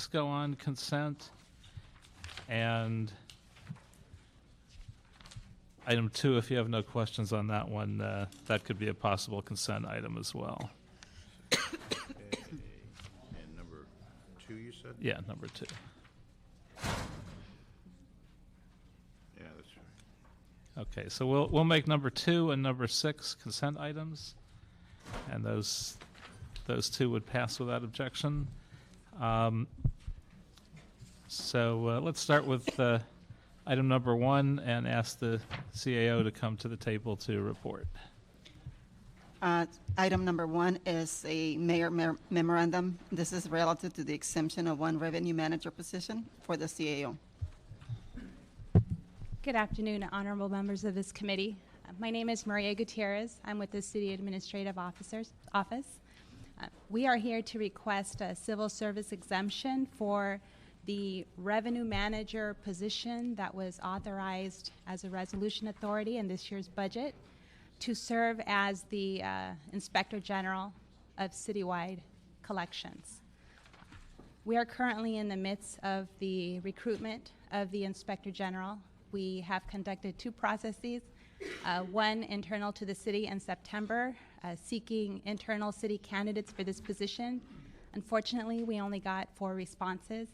6 go on consent, and item 2, if you have no questions on that one, that could be a possible consent item as well. Okay. And number 2, you said? Yeah, number 2. Yeah, that's right. Okay, so we'll make number 2 and number 6 consent items, and those 2 would pass without objection. So let's start with item number 1 and ask the CAO to come to the table to report. Item number 1 is a mayor memorandum. This is relative to the exemption of one revenue manager position for the CAO. Good afternoon, honorable members of this committee. My name is Maria Gutierrez. I'm with the City Administrative Office. We are here to request a civil service exemption for the revenue manager position that was authorized as a resolution authority in this year's budget to serve as the Inspector General of citywide collections. We are currently in the midst of the recruitment of the Inspector General. We have conducted 2 processes, one internal to the city in September, seeking internal city candidates for this position. Unfortunately, we only got 4 responses.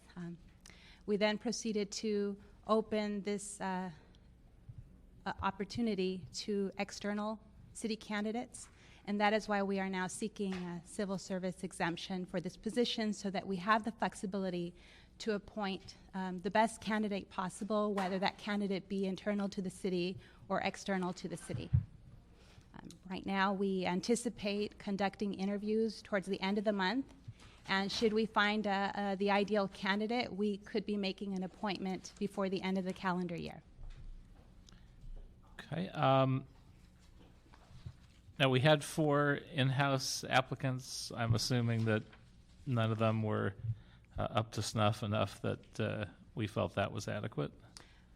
We then proceeded to open this opportunity to external city candidates, and that is why we are now seeking a civil service exemption for this position so that we have the flexibility to appoint the best candidate possible, whether that candidate be internal to the city or external to the city. Right now, we anticipate conducting interviews towards the end of the month, and should we find the ideal candidate, we could be making an appointment before the end of the calendar year. Okay. Now, we had 4 in-house applicants. I'm assuming that none of them were up to snuff enough that we felt that was adequate.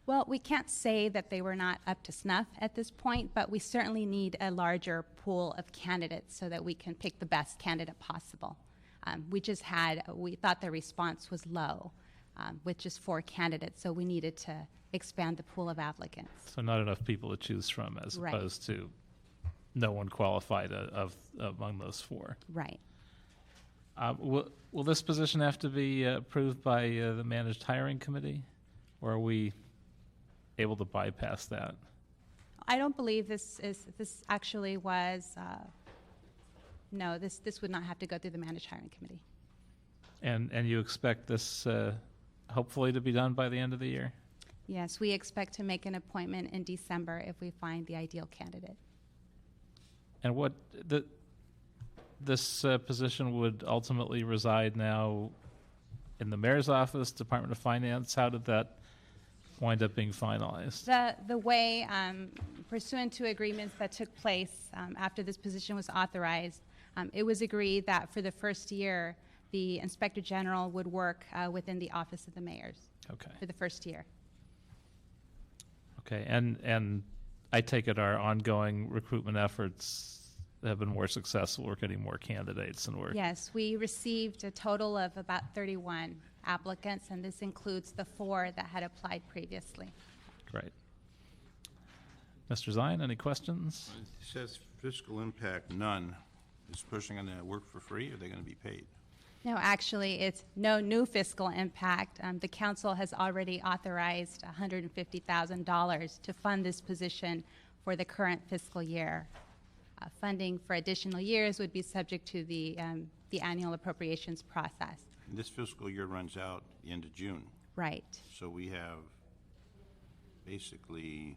Well, we can't say that they were not up to snuff at this point, but we certainly need a larger pool of candidates so that we can pick the best candidate possible. We thought the response was low with just 4 candidates, so we needed to expand the pool of applicants. So not enough people to choose from as Right. opposed to no one qualified among those 4. Right. Will this position have to be approved by the managed hiring committee, or are we able to bypass that? I don't believe this actually was, no, this would not have to go through the managed hiring committee. And you expect this hopefully to be done by the end of the year? Yes, we expect to make an appointment in December if we find the ideal candidate. And this position would ultimately reside now in the mayor's office, Department of Finance. How did that wind up being finalized? The way, pursuant to agreements that took place after this position was authorized, it was agreed that for the first year, the Inspector General would work within the Office of the Mayors. Okay. For the first year. Okay, and I take it our ongoing recruitment efforts have been more successful. We're getting more candidates, and we're Yes, we received a total of about 31 applicants, and this includes the 4 that had applied previously. great. Mr. Zion, any questions? It says fiscal impact, none. Is this person going to work for free, or are they going to be paid? No, actually, it's no new fiscal impact. The council has already authorized $150,000 to fund this position for the current fiscal year. Funding for additional years would be subject to the annual appropriations process. And this fiscal year runs out the end of June. Right. So we have basically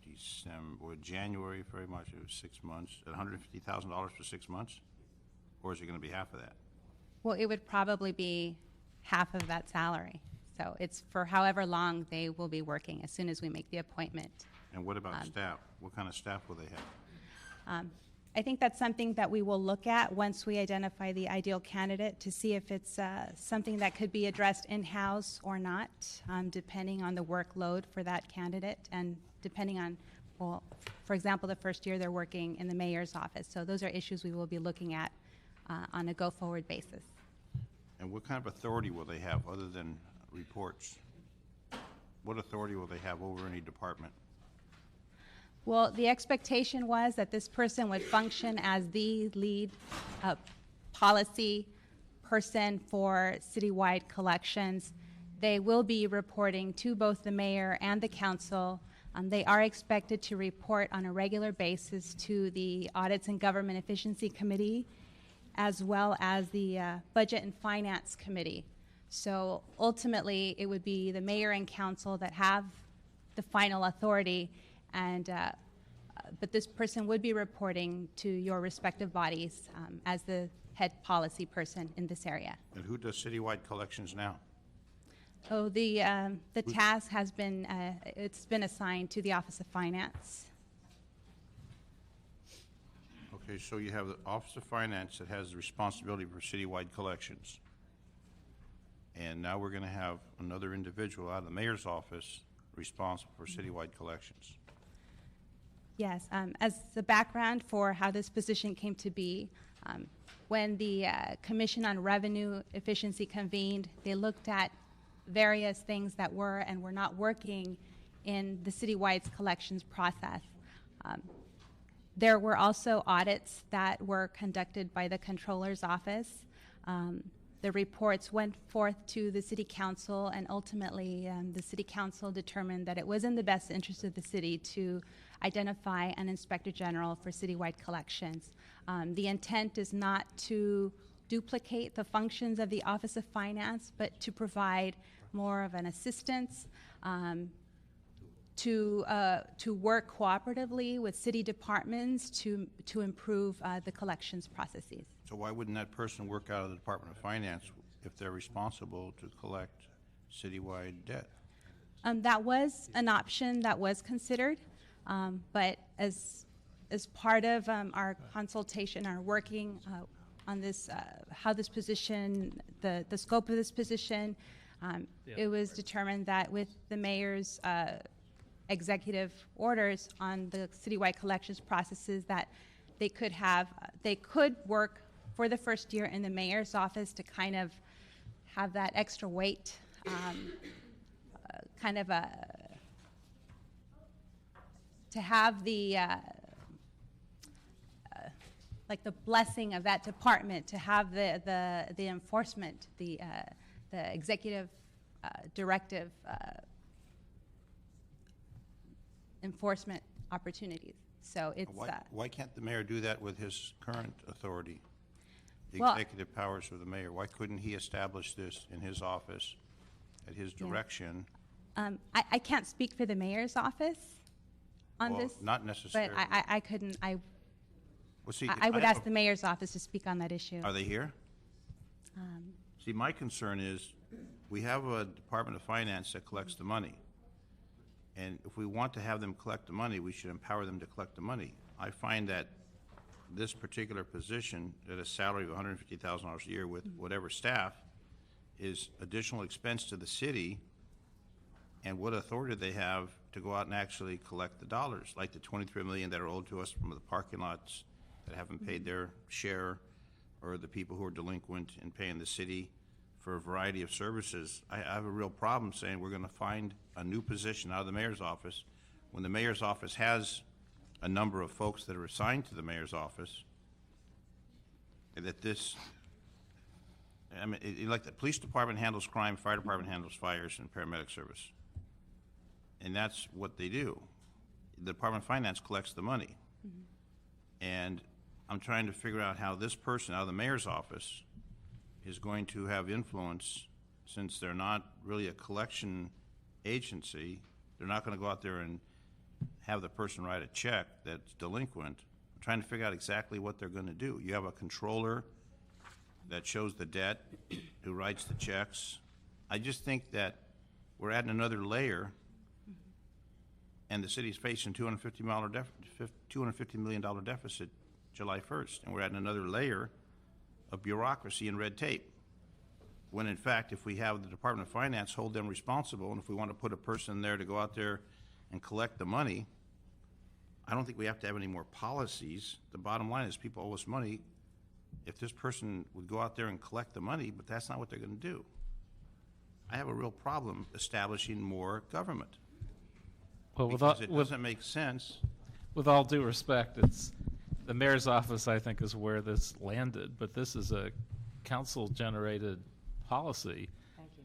December or January, very much, it was 6 months, at $150,000 for 6 months? Or is it going to be half of that? Well, it would probably be half of that salary. So it's for however long they will be working as soon as we make the appointment. And what about staff? What kind of staff will they have? I think that's something that we will look at once we identify the ideal candidate to see if it's something that could be addressed in-house or not, depending on the workload for that candidate and depending on, well, for example, the first year they're working in the mayor's office. So those are issues we will be looking at on a go-forward basis. And what kind of authority will they have other than reports? What authority will they have over any department? Well, the expectation was that this person would function as the lead policy person for citywide collections. They will be reporting to both the mayor and the council. They are expected to report on a regular basis to the Audits and Government Efficiency Committee, as well as the Budget and Finance Committee. So ultimately, it would be the mayor and council that have the final authority, and but this person would be reporting to your respective bodies as the head policy person in this area. And who does citywide collections now? Oh, the task has been it's been assigned to the Office of Finance. Okay, so you have the Office of Finance that has the responsibility for citywide collections. And now we're going to have another individual out of the mayor's office responsible for citywide collections. Yes, as the background for how this position came to be, when the Commission on Revenue Efficiency convened, they looked at various things that were and were not working in the citywide collections process. There were also audits that were conducted by the Controller's Office. The reports went forth to the City Council, and ultimately the City Council determined that it was in the best interest of the city to identify an Inspector General for citywide collections. The intent is not to duplicate the functions of the Office of Finance, but to provide more of an assistance, to work cooperatively with city departments to improve the collections processes. So why wouldn't that person work out of the Department of Finance if they're responsible to collect citywide debt? That was an option that was considered, but as part of our consultation, our working on this, how this position, the scope of this position, it was determined that with the mayor's executive orders on the citywide collections processes, that they could work for the first year in the mayor's office to kind of have that extra weight, to have the like the blessing of that department, to have the enforcement, the executive directive enforcement opportunities. So it's Why can't the mayor do that with his current authority? The Well- executive powers of the mayor. Why couldn't he establish this in his office at his direction? I can't speak for the mayor's office on Well, this, not necessarily. but I couldn't. Well, see, I would ask the mayor's office to speak on that issue. Are they here? See, my concern is, we have a Department of Finance that collects the money. And if we want to have them collect the money, we should empower them to collect the money. I find that this particular position, at a salary of $150,000 a year with whatever staff, is additional expense to the city. And what authority they have to go out and actually collect the dollars, like the $23 million that are owed to us from the parking lots that haven't paid their share, or the people who are delinquent in paying the city for a variety of services. I have a real problem saying we're going to find a new position out of the mayor's office when the mayor's office has a number of folks that are assigned to the mayor's office. And that this, I mean, like the police department handles crime, fire department handles fires, and paramedic service. And that's what they do. The Department of Finance collects the money. And I'm trying to figure out how this person out of the mayor's office is going to have influence, since they're not really a collection agency. They're not going to go out there and have the person write a check that's delinquent. I'm trying to figure out exactly what they're going to do. You have a controller that shows the debt, who writes the checks. I just think that we're adding another layer, and the city's facing $250 million deficit July 1st, and we're adding another layer of bureaucracy and red tape. When in fact, if we have the Department of Finance hold them responsible, and if we want to put a person there to go out there and collect the money, I don't think we have to have any more policies. The bottom line is, people owe us money. if this person would go out there and collect the money, but that's not what they're going to do. I have a real problem establishing more government. Well, Because it doesn't make sense. with all due respect, it's the mayor's office, I think, is where this landed, but this is a council-generated policy.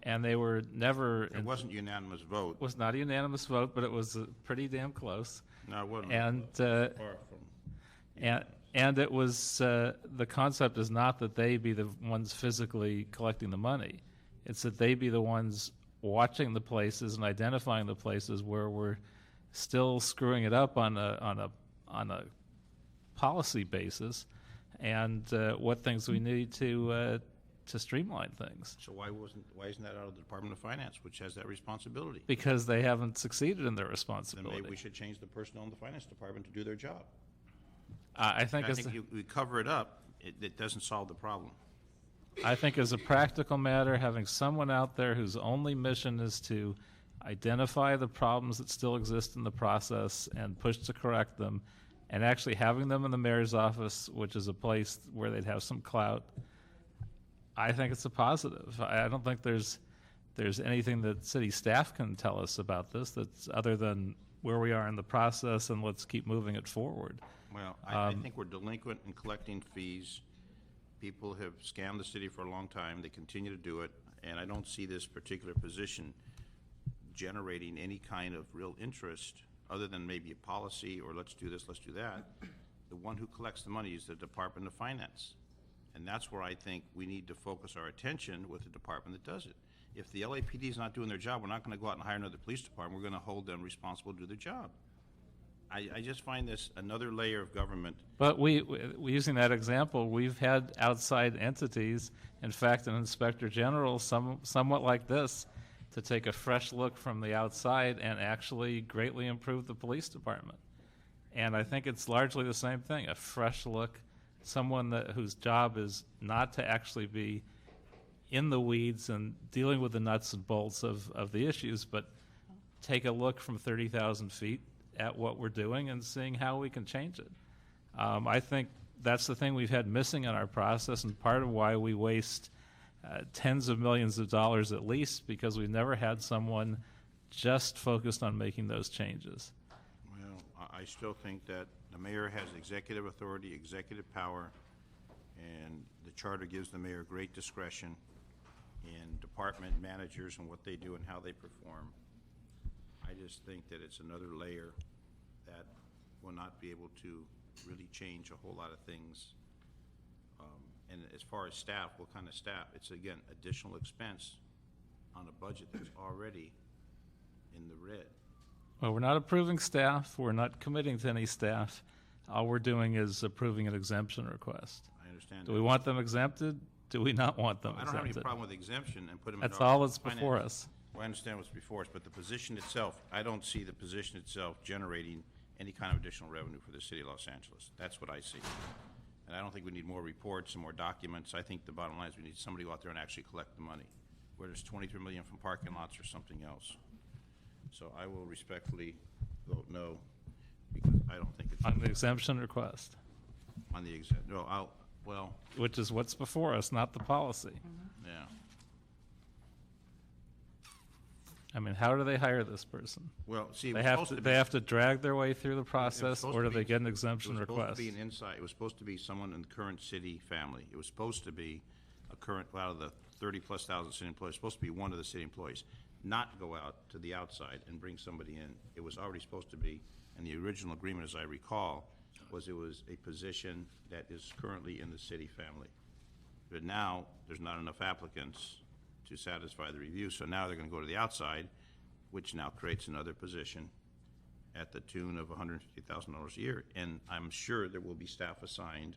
And they were never. It wasn't unanimous vote. Was not a unanimous vote, but it was pretty damn close. No, it wasn't. And, Far from. and it was, the concept is not that they be the ones physically collecting the money. It's that they be the ones watching the places and identifying the places where we're still screwing it up on a policy basis, and what things we need to streamline things. So why isn't that out of the Department of Finance, which has that responsibility? Because they haven't succeeded in their Then responsibility. maybe we should change the personnel in the Finance Department to do their job. I think I as think we cover it up, it doesn't solve the problem. I think as a practical matter, having someone out there whose only mission is to identify the problems that still exist in the process and push to correct them, and actually having them in the mayor's office, which is a place where they'd have some clout, I think it's a positive. I don't think there's anything that city staff can tell us about this that's other than where we are in the process and let's keep moving it forward. Well, I think we're delinquent in collecting fees. People have scammed the city for a long time. They continue to do it, and I don't see this particular position generating any kind of real interest other than maybe a policy or let's do this, let's do that. The one who collects the money is the Department of Finance. And that's where I think we need to focus our attention with the department that does it. If the LAPD is not doing their job, we're not going to go out and hire another police department. We're going to hold them responsible to do their job. I just find this another layer of government. But we using that example, we've had outside entities, in fact, an inspector general, somewhat like this, to take a fresh look from the outside and actually greatly improve the police department. And I think it's largely the same thing, a fresh look, someone whose job is not to actually be in the weeds and dealing with the nuts and bolts of the issues, but take a look from 30,000 feet at what we're doing and seeing how we can change it. I think that's the thing we've had missing in our process, and part of why we waste tens of millions of dollars at least, because we've never had someone just focused on making those changes. Well, I still think that the mayor has executive authority, executive power, and the charter gives the mayor great discretion in department managers and what they do and how they perform. I just think that it's another layer that will not be able to really change a whole lot of things. And as far as staff, what kind of staff? It's, again, additional expense on a budget that's already in the red. Well, we're not approving staff. We're not committing to any staff. All we're doing is approving an exemption request. I understand Do that. we want them exempted? Do we not want them I don't have any exempted? problem with exemption and put them in. That's all that's before us. Well, I understand what's before us, but the position itself, I don't see the position itself generating any kind of additional revenue for the city of Los Angeles. That's what I see. And I don't think we need more reports and more documents. I think the bottom line is we need somebody to go out there and actually collect the money, whether it's $23 million from parking lots or something else. So I will respectfully vote no, because I don't think it's On the exemption request, on the well, which is what's before us, not the policy. yeah. I mean, how do they hire this person? Well, see, it They was have supposed to, to they be. have to drag their way through the It was process, supposed or to do they be- get an exemption It was request? supposed to be an inside, it was supposed to be someone in the current city family. It was supposed to be a current, out of the 30-plus thousand city employees, supposed to be one of the city employees, not go out to the outside and bring somebody in. It was already supposed to be, and the original agreement, as I recall, was it was a position that is currently in the city family. But now, there's not enough applicants to satisfy the review, so now they're gonna go to the outside, which now creates another position at the tune of $150,000 a year. And I'm sure there will be staff assigned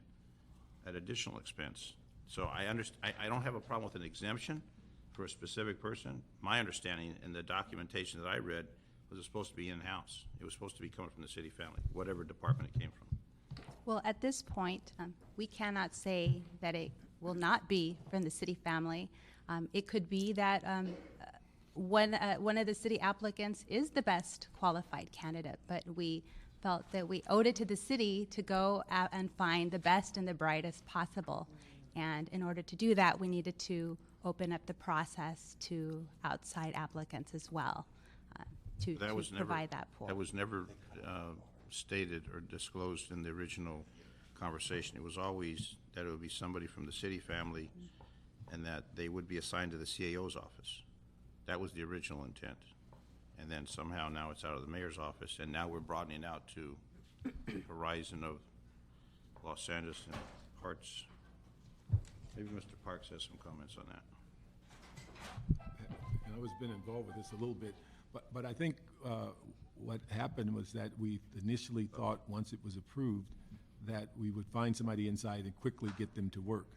at additional expense. So I don't have a problem with an exemption for a specific person. My understanding in the documentation that I read was it supposed to be in-house. It was supposed to be coming from the city family, whatever department it came from. Well, at this point, we cannot say that it will not be from the city family. It could be that one of the city applicants is the best qualified candidate, but we felt that we owed it to the city to go out and find the best and the brightest possible. And in order to do that, we needed to open up the process to outside applicants as well, to provide that pool. That was never stated or disclosed in the original conversation. It was always that it would be somebody from the city family and that they would be assigned to the CAO's office. That was the original intent. And then somehow now it's out of the mayor's office, and now we're broadening out to the horizon of Los Angeles and parts. Maybe Mr. Parks has some comments on that. And I was been involved with this a little bit, but I think what happened was that we initially thought, once it was approved, that we would find somebody inside and quickly get them to work.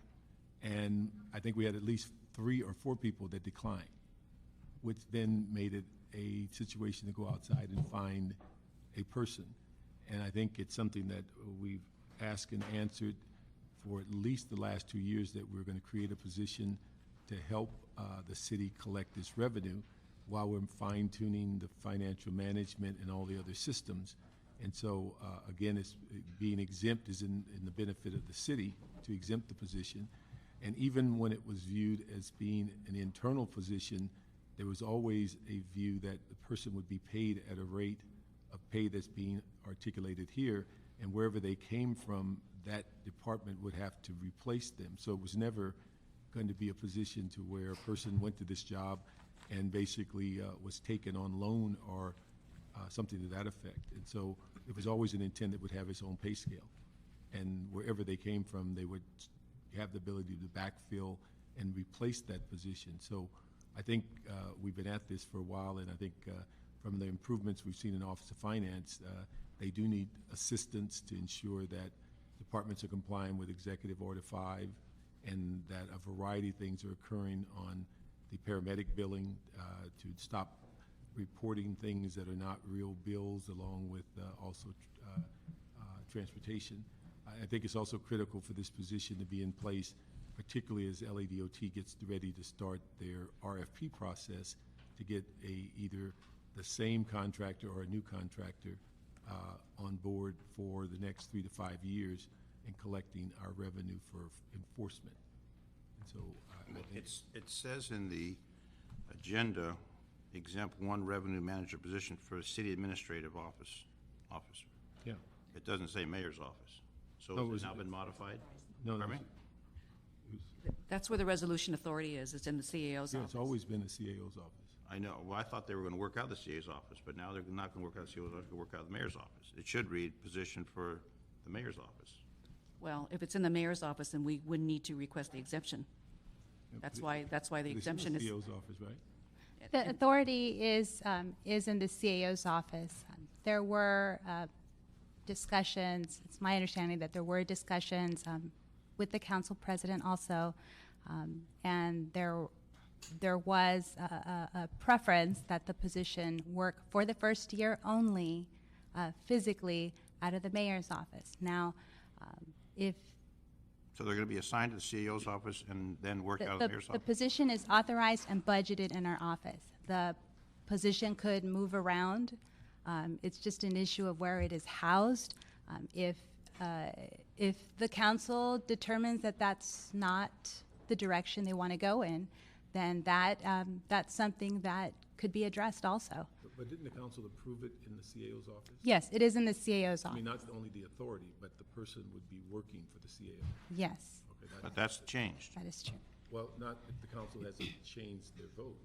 And I think we had at least 3 or 4 people that declined, which then made it a situation to go outside and find a person. And I think it's something that we've asked and answered for at least the last 2 years, that we're going to create a position to help the city collect this revenue while we're fine-tuning the financial management and all the other systems. And so, again, it's being exempt is in the benefit of the city to exempt the position. And even when it was viewed as being an internal position, there was always a view that the person would be paid at a rate of pay that's being articulated here, and wherever they came from, that department would have to replace them. So it was never going to be a position to where a person went to this job and basically was taken on loan or something to that effect. And so it was always an intent that would have its own pay scale. And wherever they came from, they would have the ability to backfill and replace that position. So I think we've been at this for a while, and I think from the improvements we've seen in Office of Finance, they do need assistance to ensure that departments are complying with Executive Order 5, and that a variety of things are occurring on the paramedic billing to stop reporting things that are not real bills, along with also transportation. I think it's also critical for this position to be in place, particularly as LADOT gets ready to start their RFP process to get either the same contractor or a new contractor on board for the next 3 to 5 years in collecting our revenue for enforcement. And so I think It says in the agenda, exempt 1 revenue manager position for a city administrative officer. yeah. It doesn't say mayor's office. So No, it has was- it now been modified? No, Pardon me? That's where the resolution authority is. It's in the CAO's Yeah, office. it's always been the CAO's office. I know. Well, I thought they were going to work out the CA's office, but now they're not going to work out the CA's office, they're going to work out the mayor's office. It should read position for the mayor's office. Well, if it's in the mayor's office, then we would need to request the exemption. That's why the exemption It's is. in the CAO's office, right? The authority is in the CAO's office. There were discussions, it's my understanding that there were discussions with the council president also, and there was a preference that the position work for the first year only physically out of the mayor's office. Now, if So they're going to be assigned to the CAO's office and then work out of the mayor's the office? position is authorized and budgeted in our office. The position could move around. It's just an issue of where it is housed. If the council determines that that's not the direction they want to go in, then that's something that could be addressed also. But didn't the council approve it in the CAO's office? Yes, it is in the CAO's I mean, office. not only the authority, but the person would be working for the CAO. Yes, Okay, But that's changed. that is true. well, not if the council hasn't changed their vote.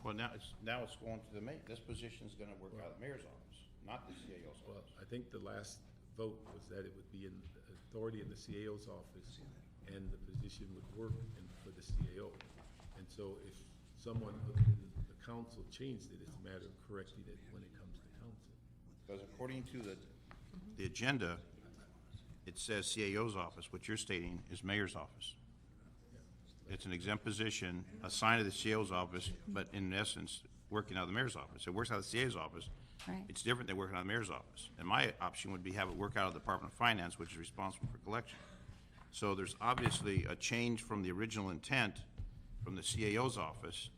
Well, now it's going to the mayor. This position's going to work out of the mayor's office, not the CAO's Well, office. I think the last vote was that it would be in the authority in the CAO's office, and the position would work for the CAO. And so if someone in the council changed it, it's a matter of correcting it when it comes to council. Because according to the agenda, it says CAO's office. What you're stating is mayor's office. It's an exempt position assigned to the CAO's office, but in essence, working out of the mayor's office. It works out of the CA's office. Right. It's different than working out of the mayor's office. And my option would be have it work out of the Department of Finance, which is responsible for collection. So there's obviously a change from the original intent from the CAO's office,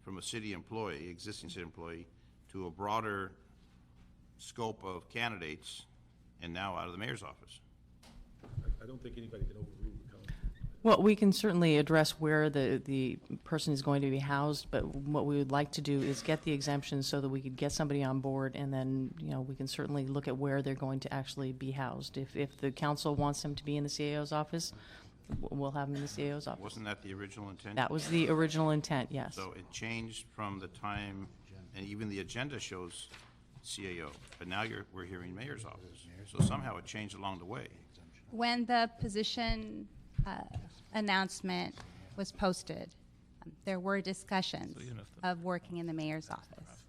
from a city employee, existing city employee, to a broader scope of candidates and now out of the mayor's office. I don't think anybody can overrule the council. Well, we can certainly address where the person is going to be housed, but what we would like to do is get the exemption so that we could get somebody on board, and then, we can certainly look at where they're going to actually be housed. If the council wants them to be in the CAO's office, we'll have them in the CAO's office. Wasn't that the original intent? That was the original intent, yes. So it changed from the time, and even the agenda shows CAO, but now we're hearing mayor's office. So somehow it changed along the way. When the position announcement was posted, there were discussions even if the- of working in the mayor's office.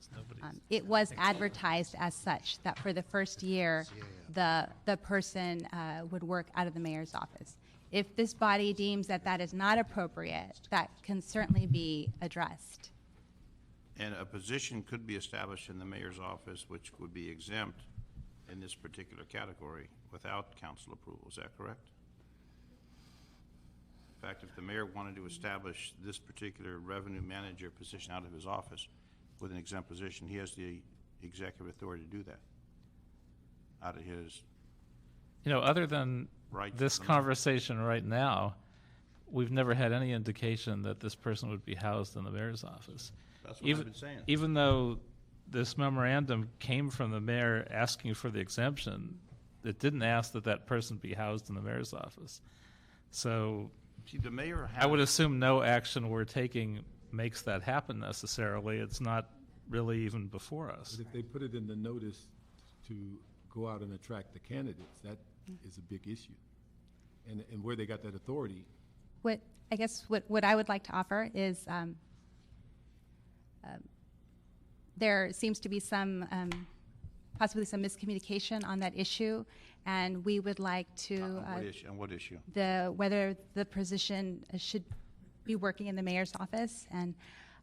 It was advertised as such, that for the first year, the person would work out of the mayor's office. If this body deems that that is not appropriate, that can certainly be addressed. And a position could be established in the mayor's office, which would be exempt in this particular category without council approval. Is that correct? In fact, if the mayor wanted to establish this particular revenue manager position out of his office with an exempt position, he has the executive authority to do that out of his. Other than Right. this conversation right now, we've never had any indication that this person would be housed in the mayor's office. That's what I've been saying. Even though this memorandum came from the mayor asking for the exemption, it didn't ask that that person be housed in the mayor's office. So See, the mayor has. I would assume no action we're taking makes that happen necessarily. It's not really even before us. But if they put it in the notice to go out and attract the candidates, that is a big issue. And where they got that authority, What I would like to offer is there seems to be possibly some miscommunication on that issue, and we would like to On what issue? whether the position should be working in the mayor's office. And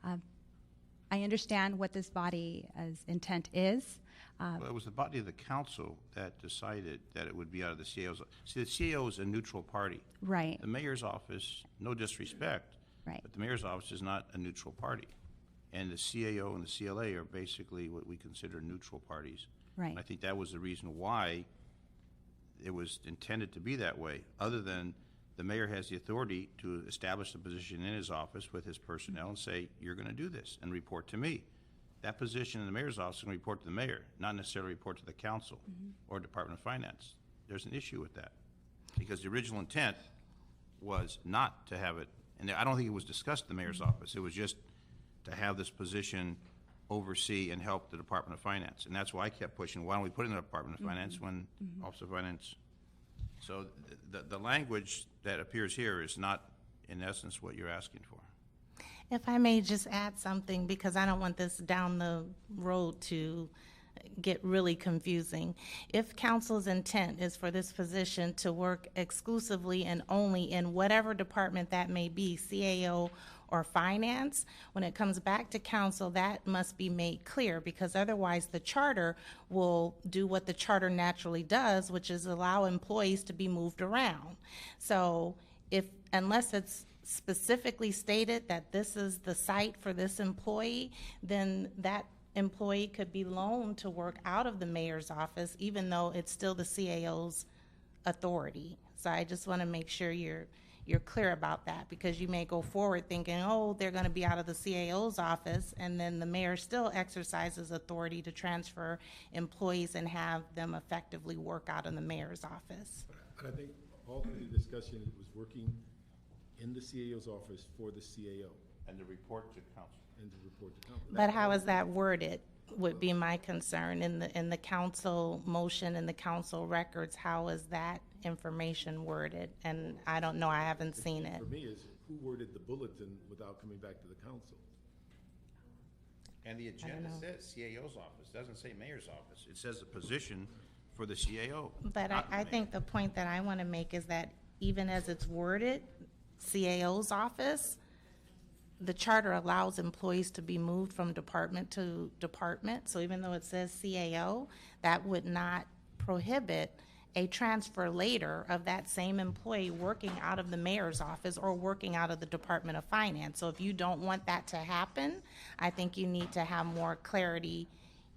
I understand what this body's intent is. Well, it was the body of the council that decided that it would be out of the CAO's. See, the CAO is a neutral party. Right. The mayor's office, no disrespect. Right. But the mayor's office is not a neutral party. And the CAO and the CLA are basically what we consider neutral parties. Right. And I think that was the reason why it was intended to be that way, other than the mayor has the authority to establish a position in his office with his personnel and say, you're going to do this, and report to me. That position in the mayor's office is going to report to the mayor, not necessarily report to the council or Department of Finance. There's an issue with that, because the original intent was not to have it, and I don't think it was discussed in the mayor's office. It was just to have this position oversee and help the Department of Finance. And that's why I kept pushing, why don't we put it in the Department of Finance when Office of Finance. So the language that appears here is not, in essence, what you're asking for. If I may just add something, because I don't want this down the road to get really confusing. If council's intent is for this position to work exclusively and only in whatever department that may be, CAO or finance, when it comes back to council, that must be made clear, because otherwise the charter will do what the charter naturally does, which is allow employees to be moved around. So unless it's specifically stated that this is the site for this employee, then that employee could be loaned to work out of the mayor's office, even though it's still the CAO's authority. So I just want to make sure you're clear about that, because you may go forward thinking, oh, they're going to be out of the CAO's office, and then the mayor still exercises authority to transfer employees and have them effectively work out in the mayor's office. but I think all through the discussion, it was working in the CAO's office for the CAO And to report to council. and to report to council. But how is that worded would be my concern. In the council motion and the council records, how is that information worded? And I don't know, I haven't seen it. For me, is who worded the bulletin without coming back to the council? And the agenda says CAO's office, doesn't say mayor's office. It says a position for the CAO. But not the I mayor. think the point that I want to make is that even as it's worded, CAO's office, the charter allows employees to be moved from department to department. So even though it says CAO, that would not prohibit a transfer later of that same employee working out of the mayor's office or working out of the Department of Finance. So if you don't want that to happen, I think you need to have more clarity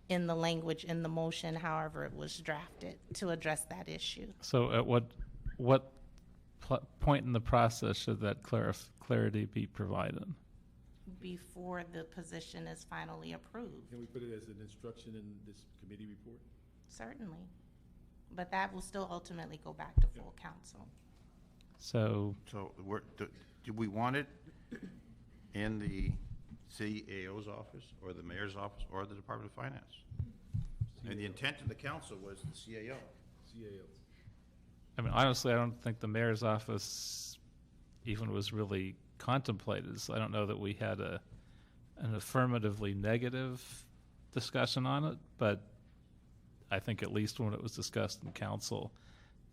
in the language in the motion, however it was drafted, to address that issue. So at what point in the process should that clarity be provided? Before the position is finally approved, Can we put it as an instruction in this committee report? certainly. But that will still ultimately go back to full council. So, So do we want it in the CAO's office, or the mayor's office, or the Department of Finance? And the intent of the council was the CAO. CAO. I mean, honestly, I don't think the mayor's office even was really contemplated. So I don't know that we had an affirmatively negative discussion on it, but I think at least when it was discussed in council,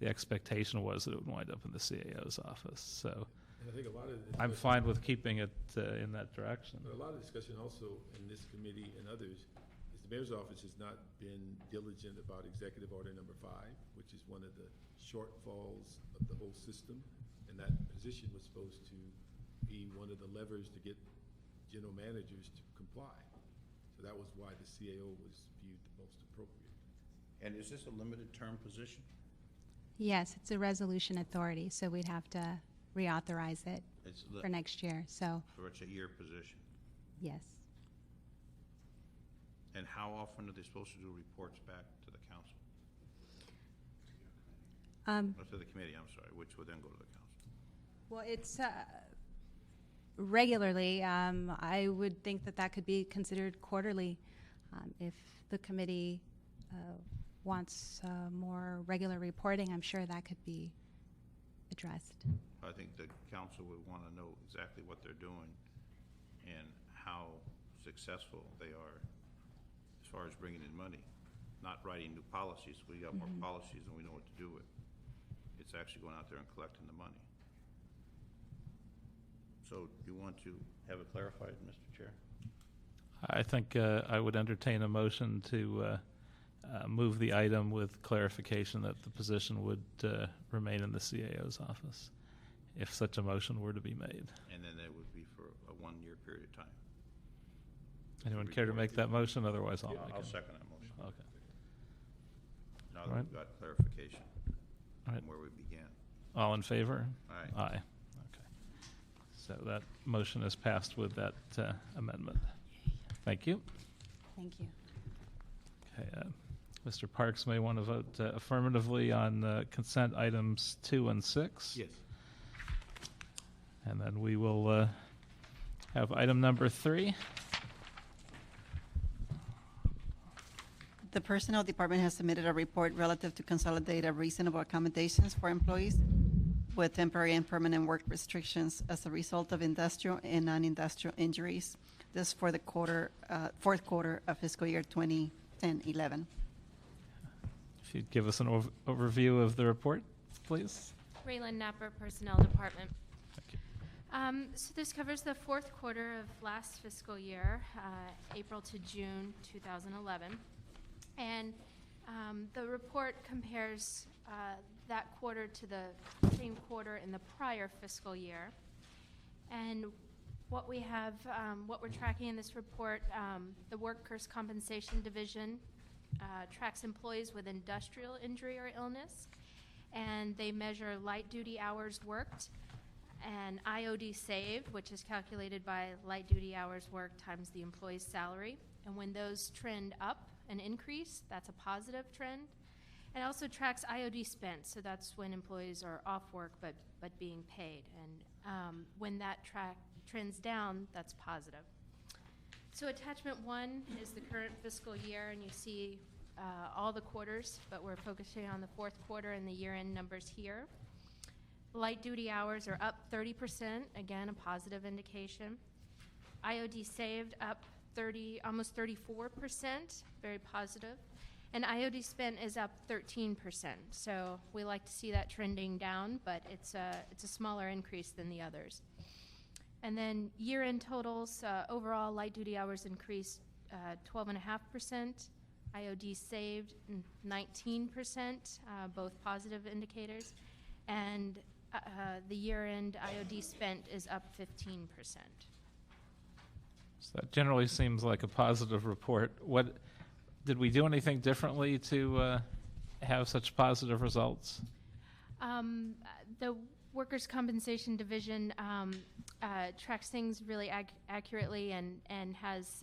the expectation was that it would wind up in the CAO's office. So And I think a lot of the I'm discussion- fine with keeping it in that direction. But a lot of discussion also in this committee and others is the mayor's office has not been diligent about Executive Order Number 5, which is one of the shortfalls of the whole system. And that position was supposed to be one of the levers to get general managers to comply. So that was why the CAO was viewed the most appropriate. And is this a limited term position? Yes, it's a resolution authority, so we'd have to reauthorize it It's for next year. So, or it's a year position? yes. And how often are they supposed to do reports back to the council? Or to the committee, I'm sorry, which would then go to the council? Well, it's regularly. I would think that that could be considered quarterly. If the committee wants more regular reporting, I'm sure that could be addressed. I think the council would want to know exactly what they're doing and how successful they are as far as bringing in money. Not writing new policies. We got more policies than we know what to do with. It's actually going out there and collecting the money. So you want to have it clarified, Mr. Chair? I think I would entertain a motion to move the item with clarification that the position would remain in the CAO's office, if such a motion were to be made. And then it would be for a one-year period of time. Anyone care to make that motion? Otherwise, I'll make it. I'll second that motion. Okay. Now All that right. we've got clarification All right. from where we began. All in favor? Aye. Aye. Okay. So that motion is passed with that amendment. Thank you. Thank you. Okay. Mr. Parks may want to vote affirmatively on consent items 2 and 6. Yes. And then we will have item number 3. The Personnel Department has submitted a report relative to consolidated reasonable accommodations for employees with temporary and permanent work restrictions as a result of industrial and non-industrial injuries. This for the fourth quarter of fiscal year 2010-11. If you'd give us an overview of the report, please. Raylan Napper, Personnel Department. Thank you. So this covers the fourth quarter of last fiscal year, April to June 2011. And the report compares that quarter to the same quarter in the prior fiscal year. And what we have, what we're tracking in this report, the Workers' Compensation Division tracks employees with industrial injury or illness, and they measure light-duty hours worked and IOD saved, which is calculated by light-duty hours worked times the employee's salary. And when those trend up, an increase, that's a positive trend. And it also tracks IOD spent, so that's when employees are off work but being paid. And when that trends down, that's positive. So attachment 1 is the current fiscal year, and you see all the quarters, but we're focusing on the fourth quarter and the year-end numbers here. Light-duty hours are up 30%, again, a positive indication. IOD saved up almost 34%, very positive. And IOD spent is up 13%. So we like to see that trending down, but it's a smaller increase than the others. And then year-end totals, overall light-duty hours increased 12.5%. IOD saved 19%, both positive indicators. And the year-end IOD spent is up 15%. So that generally seems like a positive report. Did we do anything differently to have such positive results? The Workers' Compensation Division tracks things really accurately and has,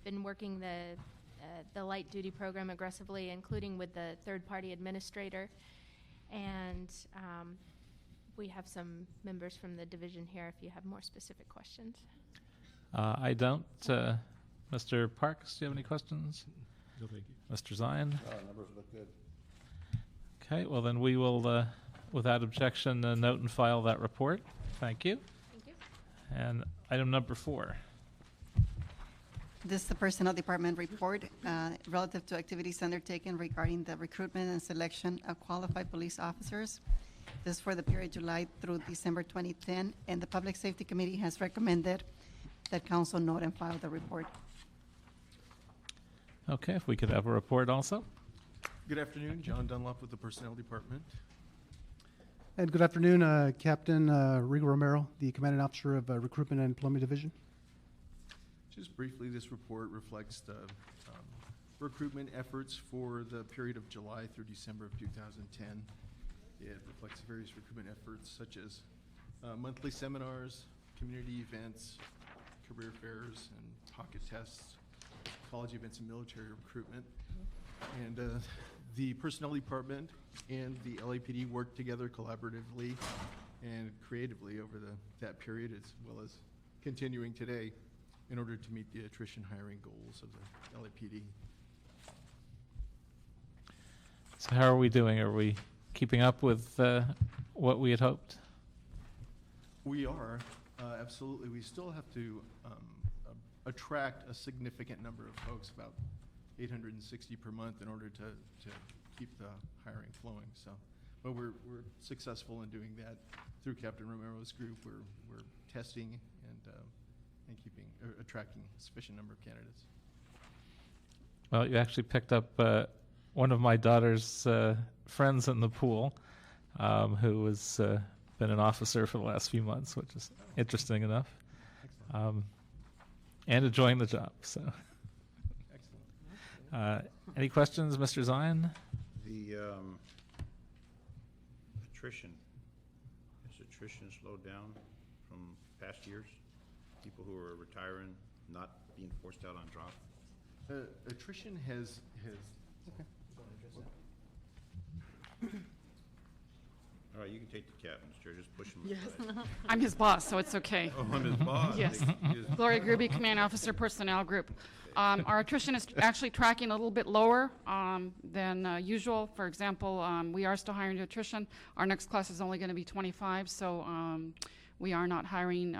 been working the light duty program aggressively, including with the third-party administrator. And we have some members from the division here if you have more specific questions. I don't. Mr. Parks, do you have any questions? No, thank you. Mr. Zion? Numbers look good. Okay, well then we will, without objection, note and file that report. Thank you. Thank you. And item number 4. This is the Personnel Department report relative to activities undertaken regarding the recruitment and selection of qualified police officers. This is for the period July through December 2010, and the Public Safety Committee has recommended that council note and file the report. Okay, if we could have a report also. Good afternoon, John Dunlop with the Personnel Department. And good afternoon, Captain Rigo Romero, the Commanding Officer of Recruitment and Employment Division. Just briefly, this report reflects the recruitment efforts for the period of July through December of 2010. It reflects various recruitment efforts such as monthly seminars, community events, career fairs, and pocket tests, college events, and military recruitment. And the Personnel Department and the LAPD worked together collaboratively and creatively over that period, as well as continuing today, in order to meet the attrition hiring goals of the LAPD. So how are we doing? Are we keeping up with what we had hoped? We are, absolutely. We still have to attract a significant number of folks, about 860 per month, in order to keep the hiring flowing. So, but we're successful in doing that through Captain Romero's group. We're testing and keeping attracting a sufficient number of candidates. Well, you actually picked up one of my daughter's friends in the pool, who has been an officer for the last few months, which is interesting enough, and enjoying the job. So, Excellent. Any questions, Mr. Zion? The attrition, has attrition slowed down from past years? People who are retiring, not being forced out on drop? Attrition has. Okay. All right, you can take the captain's chair, just push him aside. I'm his boss, so it's okay. Oh, I'm his boss. Yes. Excuse me. Gloria Gruby, Command Officer, Personnel Group. Our attrition is actually tracking a little bit lower than usual. For example, we are still hiring to attrition. Our next class is only going to be 25, so we are not hiring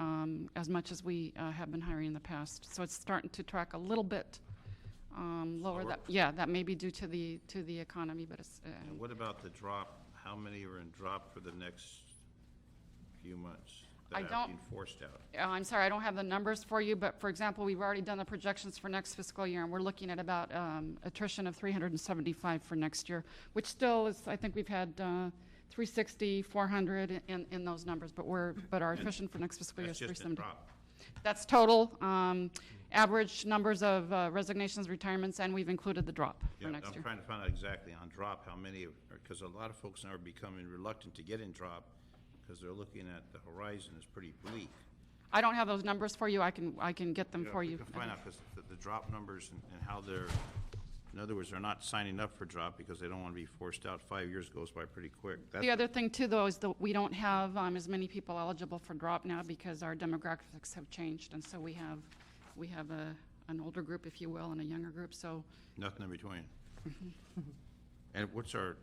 as much as we have been hiring in the past. So it's starting to track a little bit lower. That may be due to the economy, but it's. And what about the drop? How many are in drop for the next few months that are being forced out? I'm sorry, I don't have the numbers for you, but for example, we've already done the projections for next fiscal year, and we're looking at about attrition of 375 for next year, which still is, I think we've had 360, 400 in those numbers, but our attrition for next fiscal year is That's just a 370. drop. That's total average numbers of resignations, retirements, and we've included the drop Yeah, for next I'm year. trying to find out exactly on drop how many, because a lot of folks now are becoming reluctant to get in drop because they're looking at the horizon is pretty bleak. I don't have those numbers for you. I can get them for you. You can find out because the drop numbers and how they're, in other words, they're not signing up for drop because they don't want to be forced out. 5 years goes by pretty quick. The other thing too, though, is that we don't have as many people eligible for drop now because our demographics have changed, and so we have an older group, if you will, and a younger group. So Nothing in between. And what's are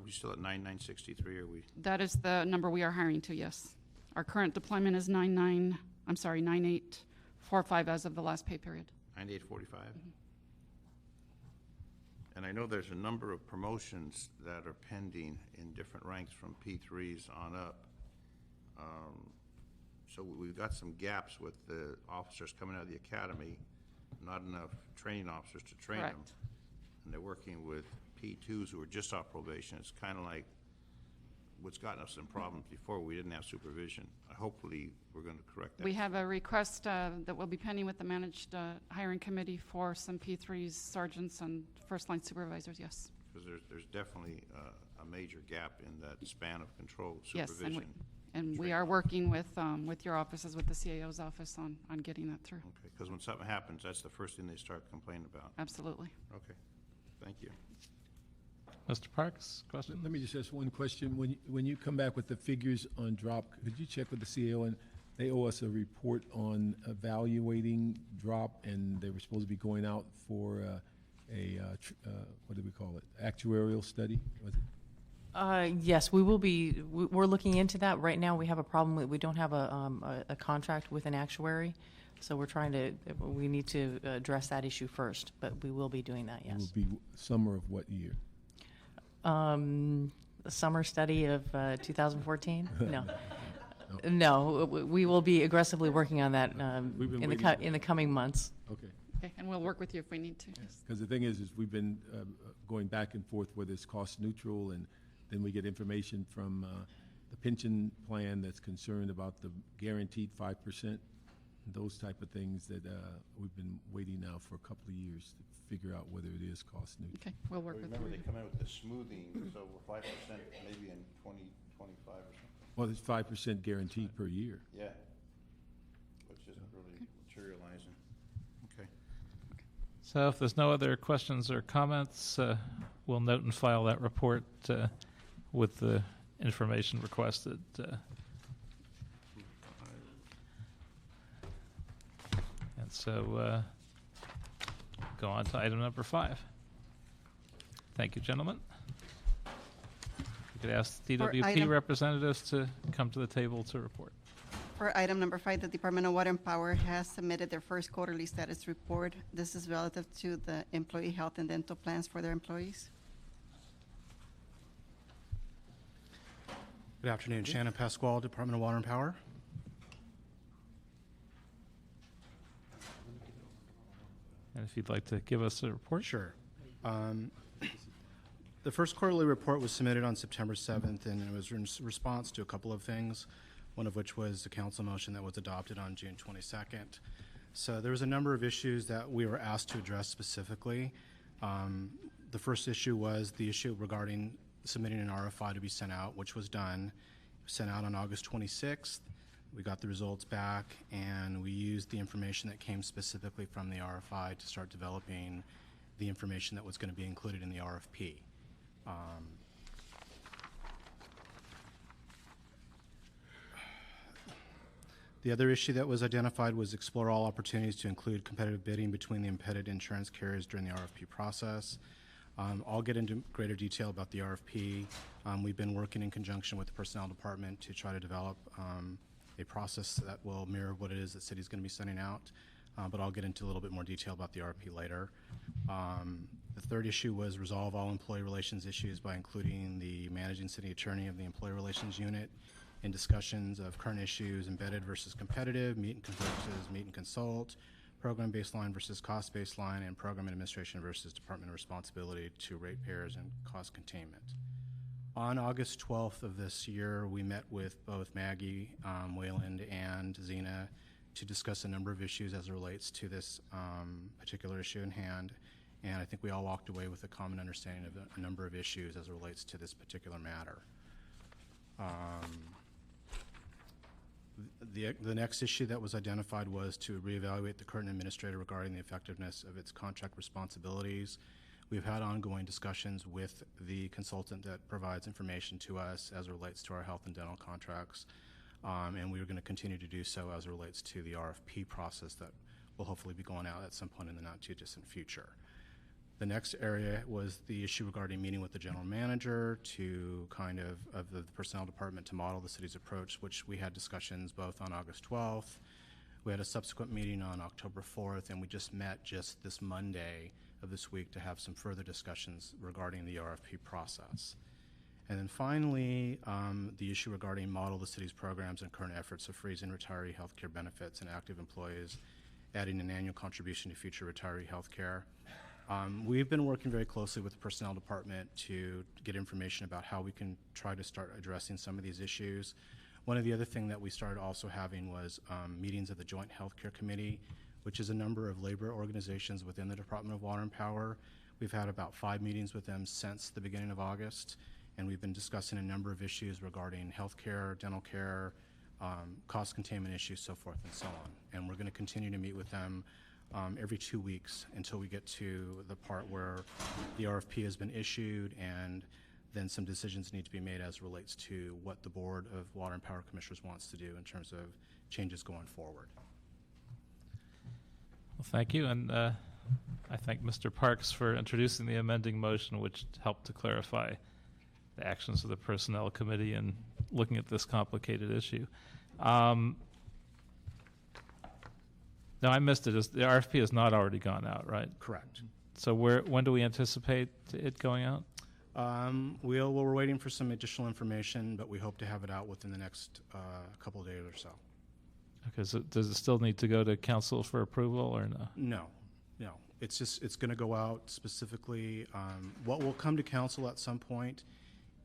we still at 9,963? Are we? that is the number we are hiring to. Yes, our current deployment is 9845 as of the last pay period. 9845? And I know there's a number of promotions that are pending in different ranks from P3s on up. So we've got some gaps with the officers coming out of the academy, not enough training officers to train them. Correct. And they're working with P2s who are just off probation. It's kind of like what's gotten us in problems before. We didn't have supervision. Hopefully, we're going to correct that. We have a request that will be pending with the managed hiring committee for some P3s, sergeants, and first-line supervisors, yes. Because there's definitely a major gap in that span of control, Yes, supervision. and we are working with your offices, with the CAO's office on getting that through. Okay, because when something happens, that's the first thing they start complaining about. Absolutely. Okay, thank you. Mr. Parks, question? Let me just ask one question. When you come back with the figures on drop, could you check with the CAO? And they owe us a report on evaluating drop, and they were supposed to be going out for what do we call it? Actuarial study, was it? Yes, we will be, we're looking into that. Right now, we have a problem. We don't have a contract with an actuary. So we need to address that issue first, but we will be doing that, It yes. will be summer of what year? The summer study of 2014? No. No, we will be aggressively working on that We've been in waiting. the coming months. Okay. Okay, and we'll work with you if we need to. Because the thing is we've been going back and forth whether it's cost neutral, and then we get information from the pension plan that's concerned about the guaranteed 5%, those type of things that we've been waiting now for a couple of years to figure out whether it is cost neutral. Okay, we'll work with Remember, you. they come in with the smoothing, so 5% maybe in 2025 or something. Well, it's 5% guaranteed per year. Yeah, which isn't really materializing. Okay. So if there's no other questions or comments, we'll note and file that report with the information requested. And so go on to item number 5. Thank you, gentlemen. You could ask DWP item- representatives to come to the table to report. For item number 5, the Department of Water and Power has submitted their first quarterly status report. This is relative to the employee health and dental plans for their employees. Good afternoon, Shannon Pasquale, Department of Water and Power. And if you'd like to give us a report. Sure. The first quarterly report was submitted on September 7th, and it was in response to a couple of things, one of which was the council motion that was adopted on June 22nd. So there was a number of issues that we were asked to address specifically. The first issue was the issue regarding submitting an RFI to be sent out, which was done. It was sent out on August 26th. We got the results back, and we used the information that came specifically from the RFI to start developing the information that was going to be included in the RFP. The other issue that was identified was explore all opportunities to include competitive bidding between the embedded insurance carriers during the RFP process. I'll get into greater detail about the RFP. We've been working in conjunction with the Personnel Department to try to develop a process that will mirror what it is that city's going to be sending out, but I'll get into a little bit more detail about the RFP later. The third issue was resolve all employee relations issues by including the managing city attorney of the employee relations unit in discussions of current issues, embedded versus competitive, meet and versus meet and consult, program baseline versus cost baseline, and program administration versus department responsibility to ratepayers and cost containment. On August 12th of this year, we met with both Maggie Wayland and Zena to discuss a number of issues as it relates to this particular issue in hand, and I think we all walked away with a common understanding of a number of issues as it relates to this particular matter. The next issue that was identified was to reevaluate the current administrator regarding the effectiveness of its contract responsibilities. We've had ongoing discussions with the consultant that provides information to us as it relates to our health and dental contracts, and we're going to continue to do so as it relates to the RFP process that will hopefully be going out at some point in the not-too-distant future. The next area was the issue regarding meeting with the general manager to of the personnel department to model the city's approach, which we had discussions both on August 12th. We had a subsequent meeting on October 4th, and we just met just this Monday of this week to have some further discussions regarding the RFP process. And then finally, the issue regarding model the city's programs and current efforts of freezing retiree health care benefits and active employees, adding an annual contribution to future retiree health care. We've been working very closely with the Personnel Department to get information about how we can try to start addressing some of these issues. One of the other things that we started also having was meetings of the Joint Healthcare Committee, which is a number of labor organizations within the Department of Water and Power. We've had about 5 meetings with them since the beginning of August, and we've been discussing a number of issues regarding healthcare, dental care, cost containment issues, so forth and so on. And we're going to continue to meet with them every 2 weeks until we get to the part where the RFP has been issued, and then some decisions need to be made as relates to what the Board of Water and Power Commissioners wants to do in terms of changes going forward. Well, thank you, and I thank Mr. Parks for introducing the amending motion, which helped to clarify the actions of the Personnel Committee in looking at this complicated issue. No, I missed it. The RFP has not already gone out, right? Correct. So when do we anticipate it going out? We're waiting for some additional information, but we hope to have it out within the next couple of days or so. Okay, so does it still need to go to council for approval or no? No. It's going to go out specifically. What will come to council at some point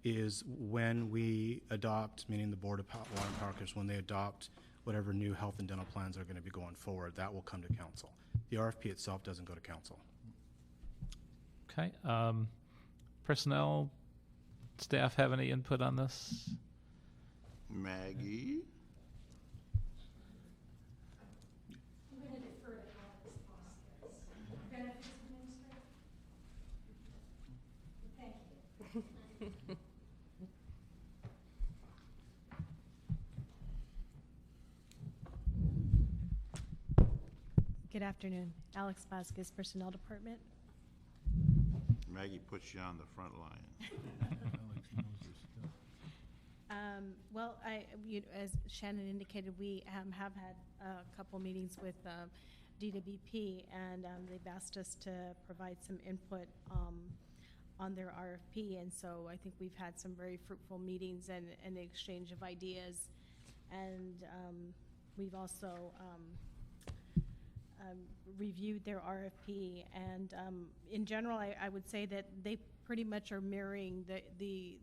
is when we adopt, meaning the Board of Water and Power Commissioners, when they adopt whatever new health and dental plans are going to be going forward, that will come to council. The RFP itself doesn't go to council. Okay. Personnel staff have any input on this? Maggie? I'm going to defer to Alex Vasquez, Benefits Administrator. Thank you. Good afternoon. Alex Vasquez, Personnel Department. Maggie puts you on the front line. Well, as Shannon indicated, we have had a couple meetings with DWP, and they've asked us to provide some input on their RFP, and so I think we've had some very fruitful meetings and an exchange of ideas, and we've also reviewed their RFP, and in general, I would say that they pretty much are mirroring the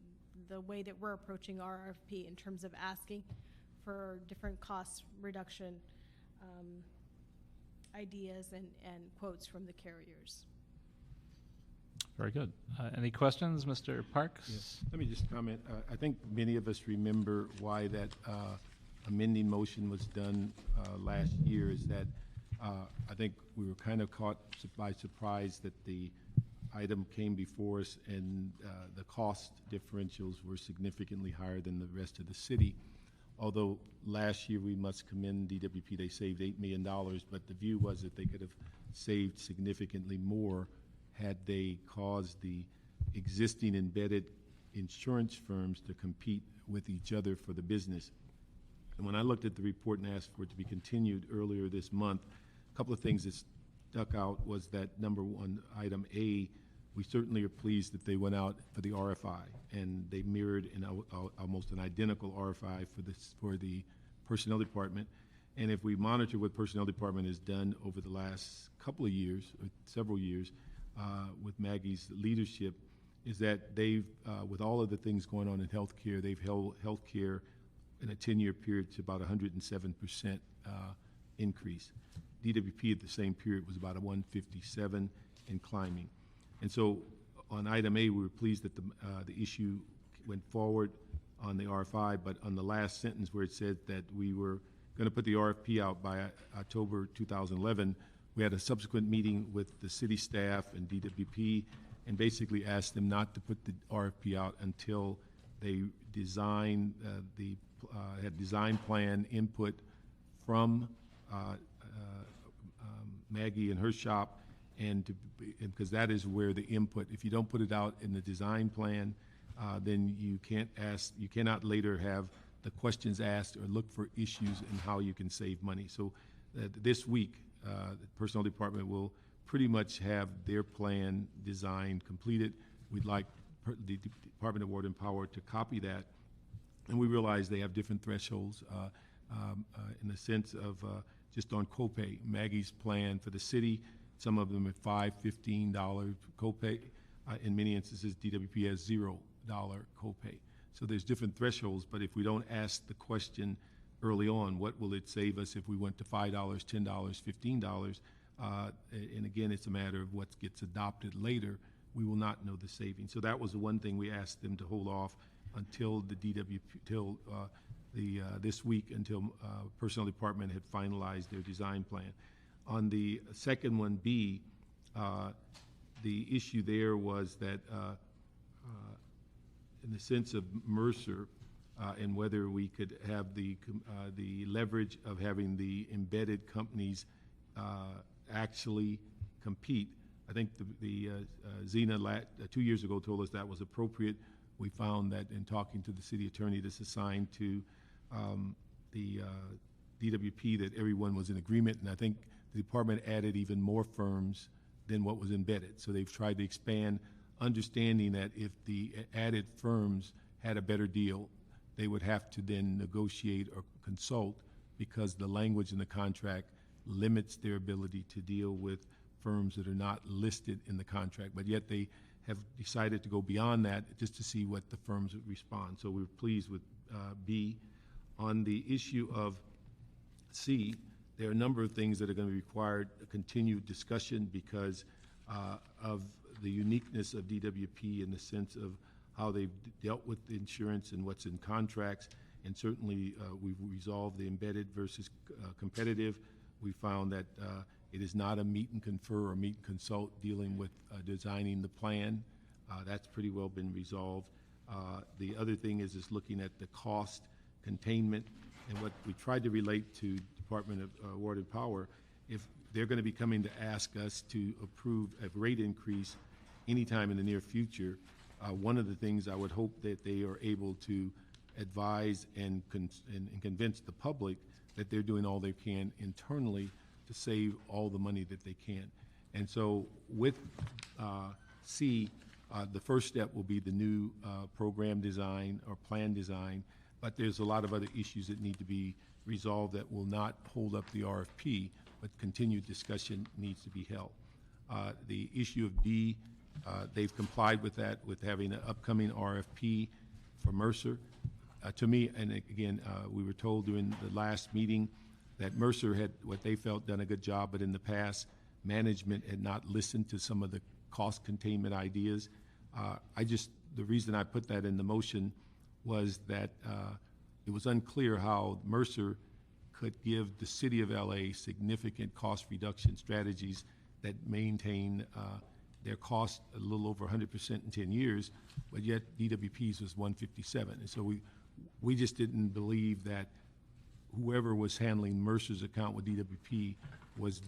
way that we're approaching our RFP in terms of asking for different cost reduction ideas and quotes from the carriers. Very good. Any questions, Mr. Parks? Yes. Let me just comment. I think many of us remember why that amending motion was done last year is that I think we were kind of caught by surprise that the item came before us and the cost differentials were significantly higher than the rest of the city. Although last year we must commend DWP, they saved $8 million, but the view was that they could have saved significantly more had they caused the existing embedded insurance firms to compete with each other for the business. And when I looked at the report and asked for it to be continued earlier this month, a couple of things that stuck out was that number one, item A, we certainly are pleased that they went out for the RFI, and they mirrored almost an identical RFI for the Personnel Department. And if we monitor what Personnel Department has done over the last couple of years, or several years, with Maggie's leadership, is that they've, with all of the things going on in healthcare, they've held healthcare in a 10-year period to about 107% increase. DWP at the same period was about a 157 and climbing. And so on item A, we were pleased that the issue went forward on the RFI, but on the last sentence where it said that we were going to put the RFP out by October 2011, we had a subsequent meeting with the city staff and DWP and basically asked them not to put the RFP out until they design had design plan input from Maggie and her shop, and because that is where the input, if you don't put it out in the design plan, then you cannot later have the questions asked or look for issues in how you can save money. So this week, the Personnel Department will pretty much have their plan designed, completed. We'd like the Department of Water and Power to copy that. And we realize they have different thresholds in the sense of just on copay. Maggie's plan for the city Some of them at $5, $15 copay. In many instances, DWP has $0 copay. So there's different thresholds, but if we don't ask the question early on, what will it save us if we went to $5, $10, $15? And again, it's a matter of what gets adopted later. We will not know the savings. So that was the one thing we asked them to hold off until the DWP, till this week, until Personnel Department had finalized their design plan. On the second one, B, the issue there was that in the sense of Mercer, and whether we could have the leverage of having the embedded companies actually compete. I think the Zena 2 years ago told us that was appropriate. We found that in talking to the city attorney that's assigned to the DWP that everyone was in agreement, and I think the department added even more firms than what was embedded. So they've tried to expand, understanding that if the added firms had a better deal, they would have to then negotiate or consult, because the language in the contract limits their ability to deal with firms that are not listed in the contract. But yet they have decided to go beyond that just to see what the firms would respond. So we're pleased with B. On the issue of C, there are a number of things that are going to require a continued discussion because of the uniqueness of DWP in the sense of how they've dealt with the insurance and what's in contracts. And certainly we've resolved the embedded versus competitive. We found that it is not a meet and confer or meet and consult dealing with designing the plan. That's pretty well been resolved. The other thing is looking at the cost containment, and what we tried to relate to Department of Water and Power, if they're going to be coming to ask us to approve a rate increase anytime in the near future, one of the things I would hope that they are able to advise and convince the public that they're doing all they can internally to save all the money that they can. And so with C, the first step will be the new program design or plan design, but there's a lot of other issues that need to be resolved that will not hold up the RFP, but continued discussion needs to be held. The issue of D, they've complied with that, with having an upcoming RFP for Mercer. To me, and again, we were told during the last meeting that Mercer had, what they felt, done a good job, but in the past, management had not listened to some of the cost containment ideas. The reason I put that in the motion was that it was unclear how Mercer could give the city of LA significant cost reduction strategies that maintain their cost a little over 100% in 10 years, but yet DWP's was 157. And so we just didn't believe that whoever was handling Mercer's account with DWP was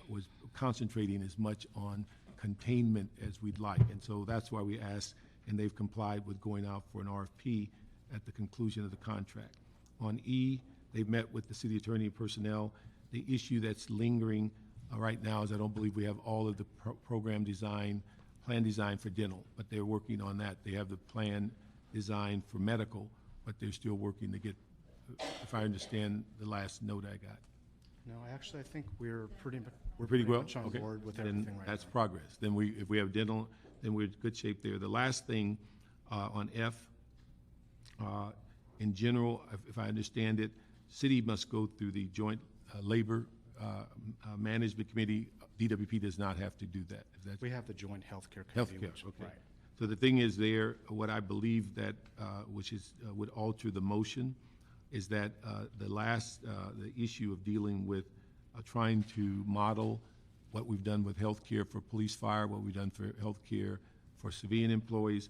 was concentrating as much on containment as we'd like. And so that's why we asked, and they've complied with going out for an RFP at the conclusion of the contract. On E, they've met with the city attorney and personnel. The issue that's lingering right now is I don't believe we have all of the plan design for dental, but they're working on that. They have the plan design for medical, but they're still working to get, if I understand the last note I got. No, I think we're pretty well much on okay. board with Then everything right that's now. progress. Then if we have dental, then we're in good shape there. The last thing on F, in general, if I understand it, city must go through the joint labor management committee. DWP does not have to do that. We have the joint healthcare committee. Healthcare, okay. Right. So the thing is there, what I believe that, which is, would alter the motion, is that the issue of dealing with trying to model what we've done with healthcare for police fire, what we've done for healthcare for civilian employees,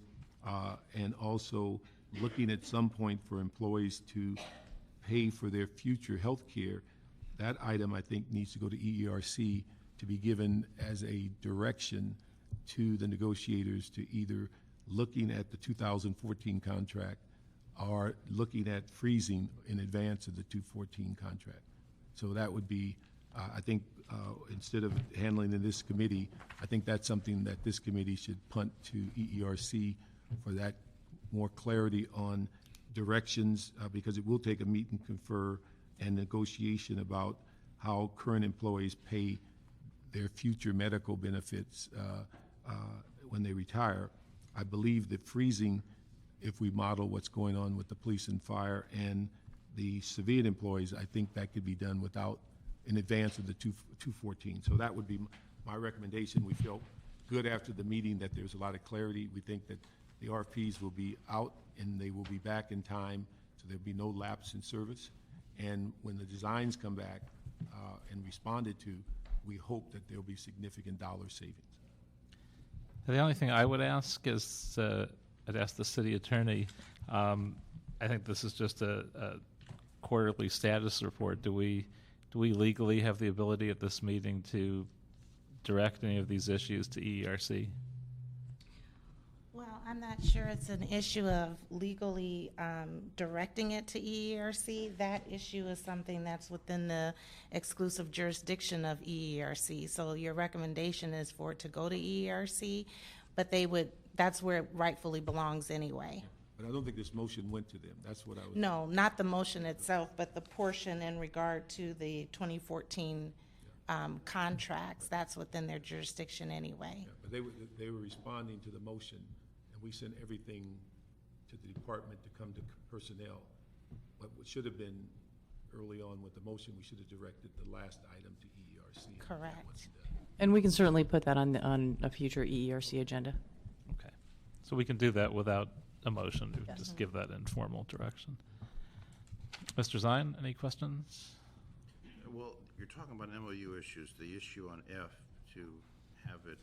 and also looking at some point for employees to pay for their future healthcare. That item, I think, needs to go to EERC to be given as a direction to the negotiators to either looking at the 2014 contract or looking at freezing in advance of the 2014 contract. So that would be, I think, instead of handling in this committee, I think that's something that this committee should punt to EERC for that more clarity on directions, because it will take a meet and confer and negotiation about how current employees pay their future medical benefits when they retire. I believe that freezing, if we model what's going on with the police and fire and the civilian employees, I think that could be done without, in advance of the 214. So that would be my recommendation. We felt good after the meeting that there's a lot of clarity. We think that the RFPs will be out and they will be back in time, so there'll be no lapse in service. And when the designs come back and responded to, we hope that there'll be significant dollar savings. The only thing I would ask is, I'd ask the city attorney, I think this is just a quarterly status report. Do we legally have the ability at this meeting to direct any of these issues to EERC? Well, I'm not sure it's an issue of legally directing it to EERC. That issue is something that's within the exclusive jurisdiction of EERC. So your recommendation is for it to go to EERC, but that's where it rightfully belongs anyway. But I don't think this motion went to them. That's what I was. No, not the motion itself, but the portion in regard to the 2014 contracts. That's within their jurisdiction anyway. Yeah, but they were responding to the motion, and we sent everything to the department to come to personnel. But what should have been early on with the motion, we should have directed the last item to EERC. Correct. And we can certainly put that on a future EERC agenda. Okay. So we can do that without a motion, to just give that informal direction. Mr. Zine, any questions? Well, you're talking about MOU issues, the issue on F to have it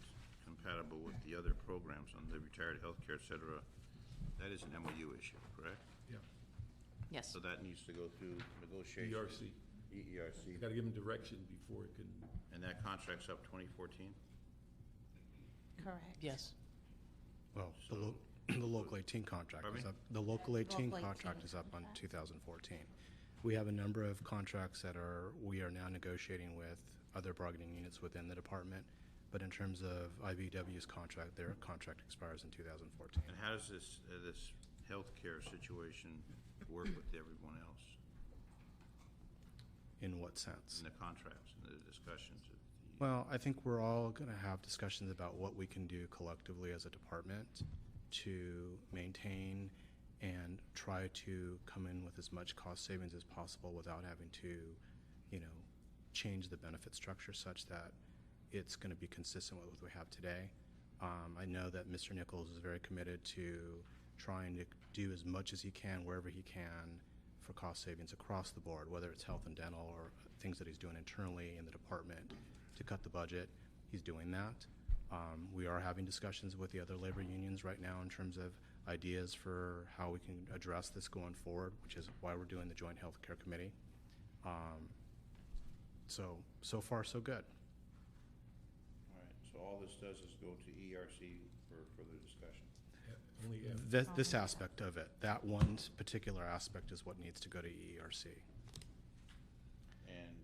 compatible with the other programs on the retired healthcare, et cetera, that is an MOU issue, correct? Yeah. Yes. So that needs to go through negotiation. EERC. EERC. You got to give them direction before it can. And that contract's up 2014? Correct. Yes. Well, the local 18 contract is up. The local 18 contract is up on 2014. We have a number of contracts that we are now negotiating with other bargaining units within the department. But in terms of IVW's contract, their contract expires in 2014. And how does this healthcare situation work with everyone else? In what sense? In the contracts and the discussions? Well, I think we're all going to have discussions about what we can do collectively as a department to maintain and try to come in with as much cost savings as possible without having to, change the benefit structure such that it's going to be consistent with what we have today. I know that Mr. Nichols is very committed to trying to do as much as he can wherever he can for cost savings across the board, whether it's health and dental or things that he's doing internally in the department to cut the budget. He's doing that. We are having discussions with the other labor unions right now in terms of ideas for how we can address this going forward, which is why we're doing the Joint Health Care Committee. So far, so good. All right, so all this does is go to ERC for further discussion. This aspect of it, that one particular aspect is what needs to go to ERC. And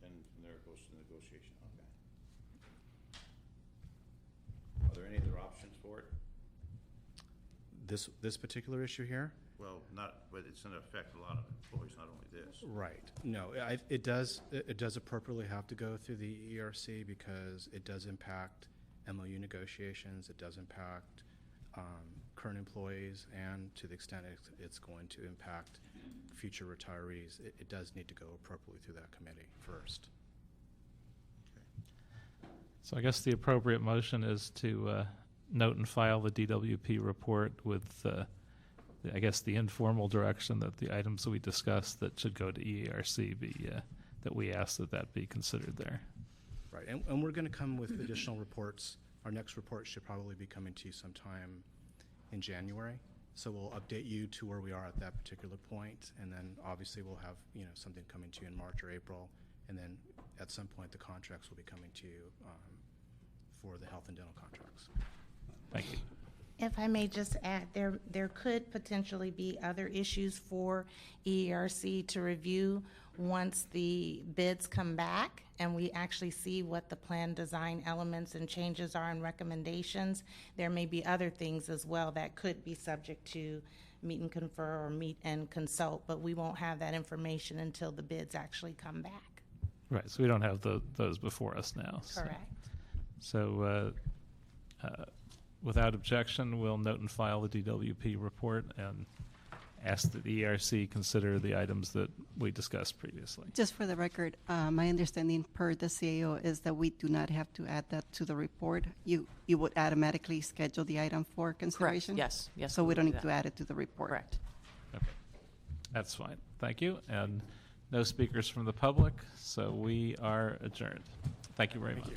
then from there it goes to negotiation, okay. Are there any other options for it? This particular issue here? Well, but it's going to affect a lot of employees, not only this. Right. No, it does appropriately have to go through the ERC because it does impact MOU negotiations. It does impact current employees, and to the extent it's going to impact future retirees, it does need to go appropriately through that committee first. So I guess the appropriate motion is to note and file the DWP report with I guess the informal direction that the items that we discussed that should go to EARC that we ask that be considered there. Right, and we're going to come with additional reports. Our next report should probably be coming to you sometime in January. So we'll update you to where we are at that particular point, and then obviously we'll have something coming to you in March or April, and then at some point the contracts will be coming to you for the health and dental contracts. Thank you. If I may just add, there could potentially be other issues for EERC to review once the bids come back and we actually see what the plan design elements and changes are and recommendations. There may be other things as well that could be subject to meet and confer or meet and consult, but we won't have that information until the bids actually come back. Right, so we don't have those before us now. so- Correct. So, without objection, we'll note and file the DWP report and ask that the ERC consider the items that we discussed previously. Just for the record, my understanding per the CAO is that we do not have to add that to the report. You would automatically schedule the item for consideration? Yes, yes, So we we will don't do need to that. add it to the report? Correct. Okay, that's fine. Thank you. And no speakers from the public, so we are adjourned. Thank you very much.